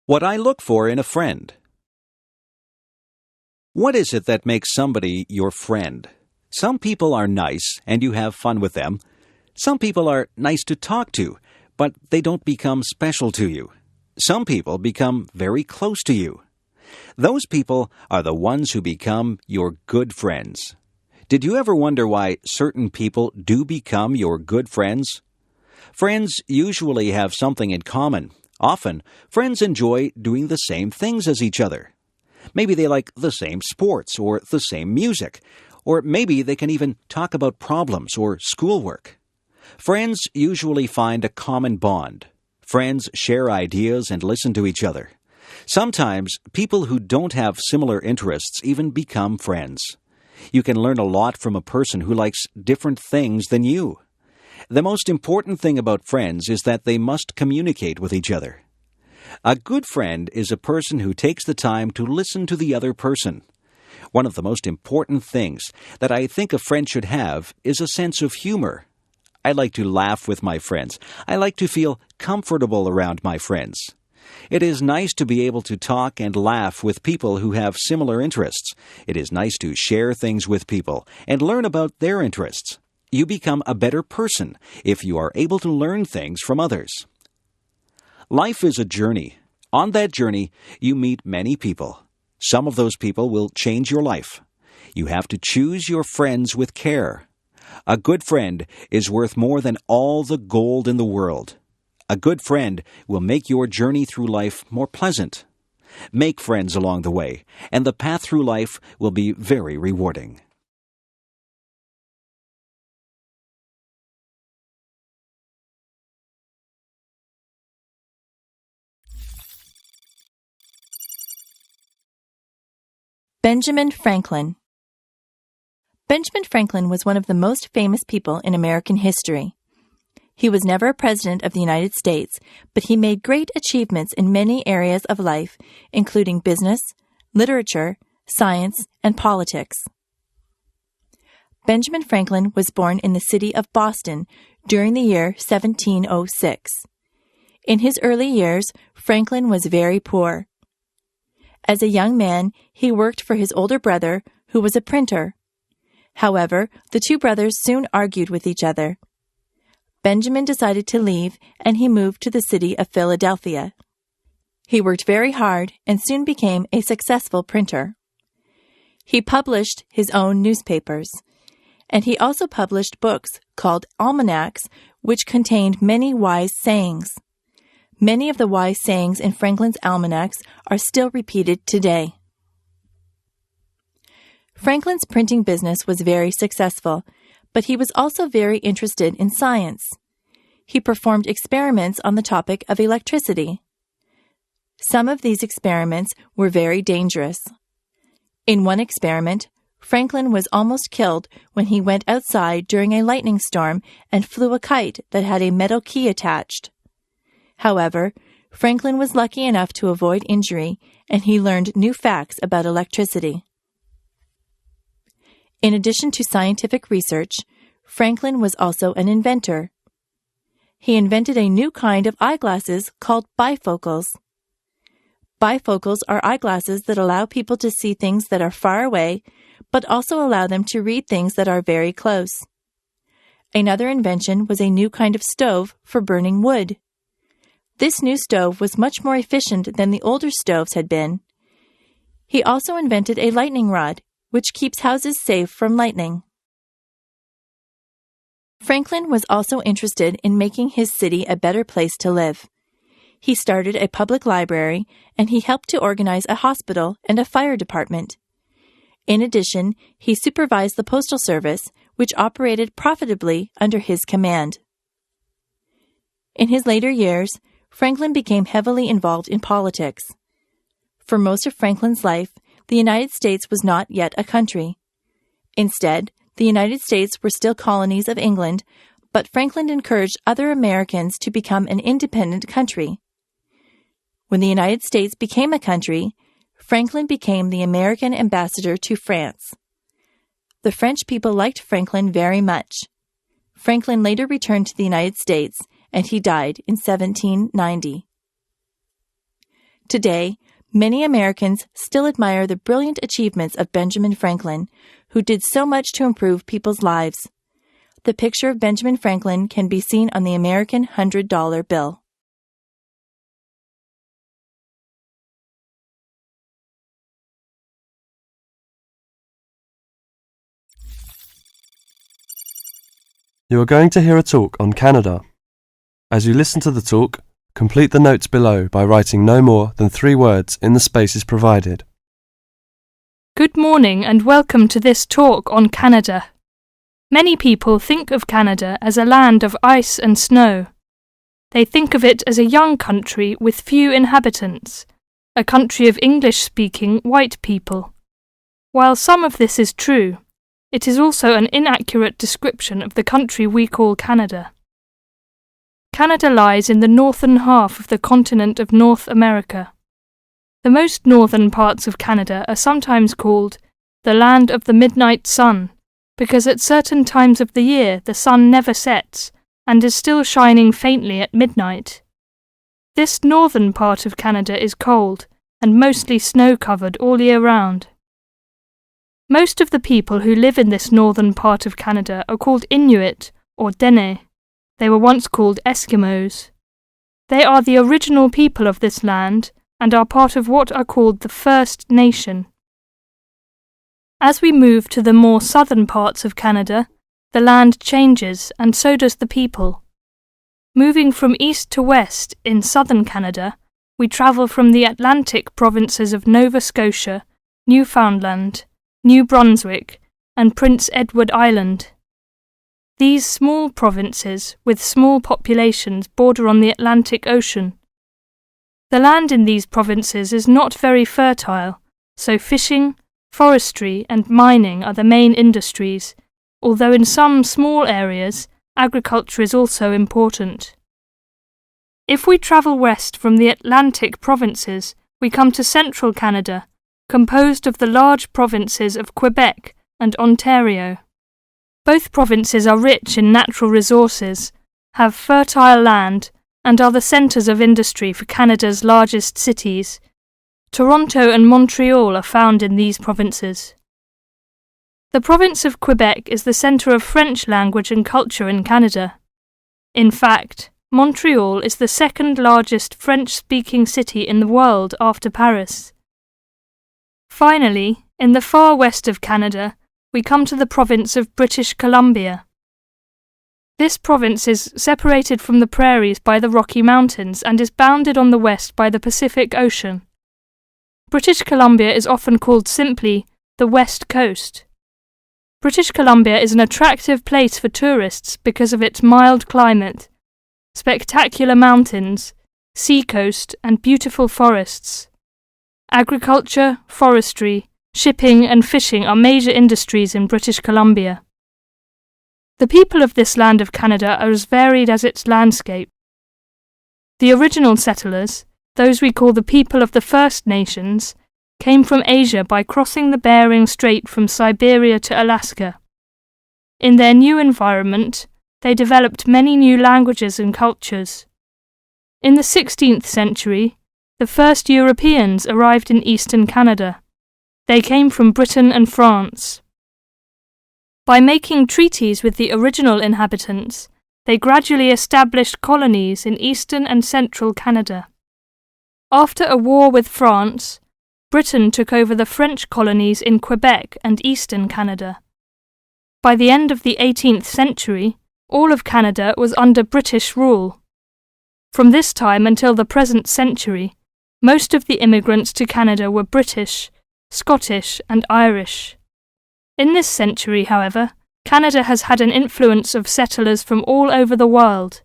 What I look for in a friend. What is it that makes somebody your friend? Some people are nice and you have fun with them. Some people are nice to talk to, but they don't become special to you. Some people become very close to you. Those people are the ones who become your good friends. Did you ever wonder why certain people do become your good friends? Friends usually have something in common. Often, friends enjoy doing the same things as each other. Maybe they like the same sports or the same music, or maybe they can even talk about problems or schoolwork. Friends usually find a common bond. Friends share ideas and listen to each other. Sometimes, people who don't have similar interests even become friends. You can learn a lot from a person who likes different things than you. The most important thing about friends is that they must communicate with each other. A good friend is a person who takes the time to listen to the other person. One of the most important things that I think a friend should have is a sense of humor. I like to laugh with my friends. I like to feel comfortable around my friends. It is nice to be able to talk and laugh with people who have similar interests. It is nice to share things with people and learn about their interests. You become a better person if you are able to learn things from others. Life is a journey. On that journey, you meet many people. Some of those people will change your life. You have to choose your friends with care. A good friend is worth more than all the gold in the world. A good friend will make your journey through life more pleasant. Make friends along the way, and the path through life will be very rewarding. Benjamin Franklin. Benjamin Franklin was one of the most famous people in American history. He was never a president of the United States, but he made great achievements in many areas of life, including business, literature, science, and politics. Benjamin Franklin was born in the city of Boston during the year 1706. In his early years, Franklin was very poor. As a young man, he worked for his older brother, who was a printer. However, the two brothers soon argued with each other. Benjamin decided to leave, and he moved to the city of Philadelphia. He worked very hard and soon became a successful printer. He published his own newspapers, and he also published books called almanacs, which contained many wise sayings. Many of the wise sayings in Franklin's almanacs are still repeated today. Franklin's printing business was very successful, but he was also very interested in science. He performed experiments on the topic of electricity. Some of these experiments were very dangerous. In one experiment, Franklin was almost killed when he went outside during a lightning storm and flew a kite that had a metal key attached. However, Franklin was lucky enough to avoid injury, and he learned new facts about electricity. In addition to scientific research, Franklin was also an inventor. He invented a new kind of eyeglasses called bifocals. Bifocals are eyeglasses that allow people to see things that are far away, but also allow them to read things that are very close. Another invention was a new kind of stove for burning wood. This new stove was much more efficient than the older stoves had been. He also invented a lightning rod, which keeps houses safe from lightning. Franklin was also interested in making his city a better place to live. He started a public library, and he helped to organize a hospital and a fire department. In addition, he supervised the postal service, which operated profitably under his command. In his later years, Franklin became heavily involved in politics. For most of Franklin's life, the United States was not yet a country. Instead, the United States were still colonies of England, but Franklin encouraged other Americans to become an independent country. When the United States became a country, Franklin became the American ambassador to France. The French people liked Franklin very much. Franklin later returned to the United States, and he died in 1790. Today, many Americans still admire the brilliant achievements of Benjamin Franklin, who did so much to improve people's lives. The picture of Benjamin Franklin can be seen on the American $100 bill. You are going to hear a talk on Canada. As you listen to the talk, complete the notes below by writing no more than 3 words in the spaces provided. Good morning and welcome to this talk on Canada. Many people think of Canada as a land of ice and snow. They think of it as a young country with few inhabitants, a country of English-speaking white people. While some of this is true, it is also an inaccurate description of the country we call Canada. Canada lies in the northern half of the continent of North America. The most northern parts of Canada are sometimes called the land of the midnight sun, because at certain times of the year the sun never sets and is still shining faintly at midnight. This northern part of Canada is cold and mostly snow-covered all year round. Most of the people who live in this northern part of Canada are called Inuit or Dene. They were once called Eskimos. They are the original people of this land and are part of what are called the First Nation. As we move to the more southern parts of Canada, the land changes and so does the people. Moving from east to west in southern Canada, we travel from the Atlantic provinces of Nova Scotia, Newfoundland, New Brunswick, and Prince Edward Island. These small provinces, with small populations, border on the Atlantic Ocean. The land in these provinces is not very fertile, so fishing, forestry, and mining are the main industries, although in some small areas, agriculture is also important. If we travel west from the Atlantic provinces, we come to central Canada, composed of the large provinces of Quebec and Ontario. Both provinces are rich in natural resources, have fertile land, and are the centres of industry for Canada's largest cities. Toronto and Montreal are found in these provinces. The province of Quebec is the centre of French language and culture in Canada. In fact, Montreal is the second largest French-speaking city in the world after Paris. Finally, in the far west of Canada, we come to the province of British Columbia. This province is separated from the prairies by the Rocky Mountains and is bounded on the west by the Pacific Ocean. British Columbia is often called simply the West Coast. British Columbia is an attractive place for tourists because of its mild climate, spectacular mountains, seacoast, and beautiful forests. Agriculture, forestry, shipping and fishing are major industries in British Columbia. The people of this land of Canada are as varied as its landscape. The original settlers, those we call the people of the First Nations, came from Asia by crossing the Bering Strait from Siberia to Alaska. In their new environment, they developed many new languages and cultures. In the 16th century, the first Europeans arrived in eastern Canada. They came from Britain and France. By making treaties with the original inhabitants, they gradually established colonies in eastern and central Canada. After a war with France, Britain took over the French colonies in Quebec and eastern Canada. By the end of the 18th century, all of Canada was under British rule. From this time until the present century, most of the immigrants to Canada were British, Scottish, and Irish. In this century, however, Canada has had an influence of settlers from all over the world.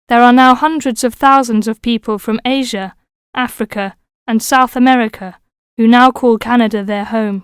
There are now hundreds of thousands of people from Asia, Africa, and South America who now call Canada their home.